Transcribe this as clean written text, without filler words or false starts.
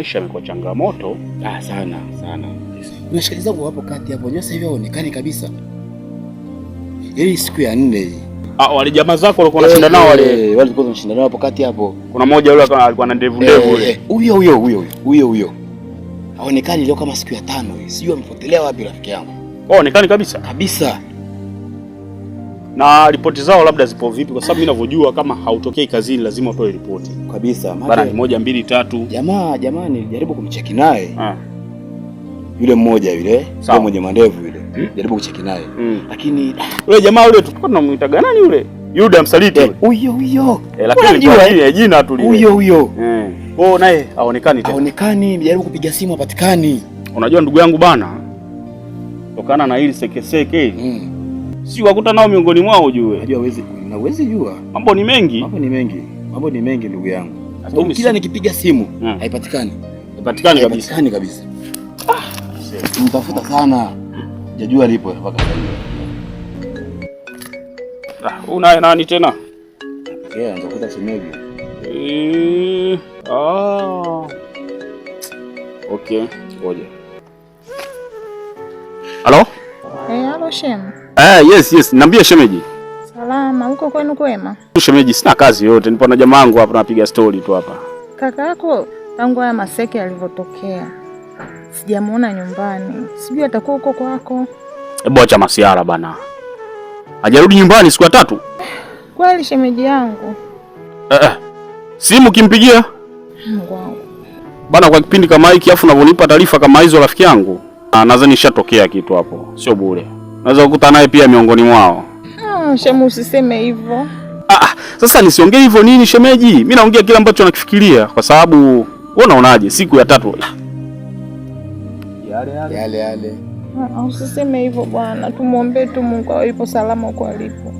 maisha yamekuwa changamoto. Sana. Kuna shikaji zangu hapo kati hapo. Sasa hivi haonekani kabisa. Hii siku ya 4 hii. Wale jamaa zako walikuwa wanashinda nao wale walikuwa wanashinda nao hapo kati hapo. Kuna mmoja yule alikuwa na ndevu yule. Huyo. Haonekani leo kama siku ya 5 hii. Sijui amepotelea wapi rafiki yangu. Haonekani kabisa. Kabisa. Na ripoti zao labda zipo vipi? Kwa sababu mimi ninavyojua kama hautokei kazini lazima utoe ripoti. Kabisa. Bana ni 1 2 3. Jamaa nilijaribu kumcheki naye. Yule mmoja yule, ndio mwenye mandevu yule. Jaribu kucheki naye. Lakini yule jamaa yule tulikuwa tunamuita nani yule? Yuda msaliti yule. Huyo. Lakini kwa jina tu lile. Huyo. Naye haonekani tena. Haonekani, nijaribu kupiga simu hapatikani. Unajua ndugu yangu bana, tokana na hili sekeseke. Si wakuta nao miongoni mwao ujue. Unajua huwezi jua. Mambo ni mengi ndugu yangu. Kila nikipiga simu haipatikani. Haipatikani kabisa. Mtafuta sana. Sijajua lipo mpaka sasa. Una nani tena? Anza kuta shemeji. Okay, ngoja. Halo? Halo Shem. Yes, niambie shemeji. Salama, uko kwenu kwema? Shemeji, sina kazi yote, nipo na jamaa wangu hapa napiga story tu hapa. Kaka yako tangu haya maseke yalivyotokea sijamuona nyumbani. Sijui atakuwa huko kwako. Hebu acha masiara bana. Hajarudi nyumbani siku ya 3. Kweli shemeji yangu? Simu kimpigia? Mungu wangu. Bana kwa kipindi kama hiki afu unavonipa taarifa kama hizo rafiki yangu, nadhani nishatokea kitu hapo. Sio bure. Naweza kukuta naye pia miongoni mwao. Shemu usiseme hivyo. Sasa nisiongee hivyo nini shemeji? Mimi naongea kile ambacho nakifikiria kwa sababu wewe unaonaje siku ya 3? Yale. Usiseme hivyo bwana. Tumuombe tu Mungu awe salama huko alipo.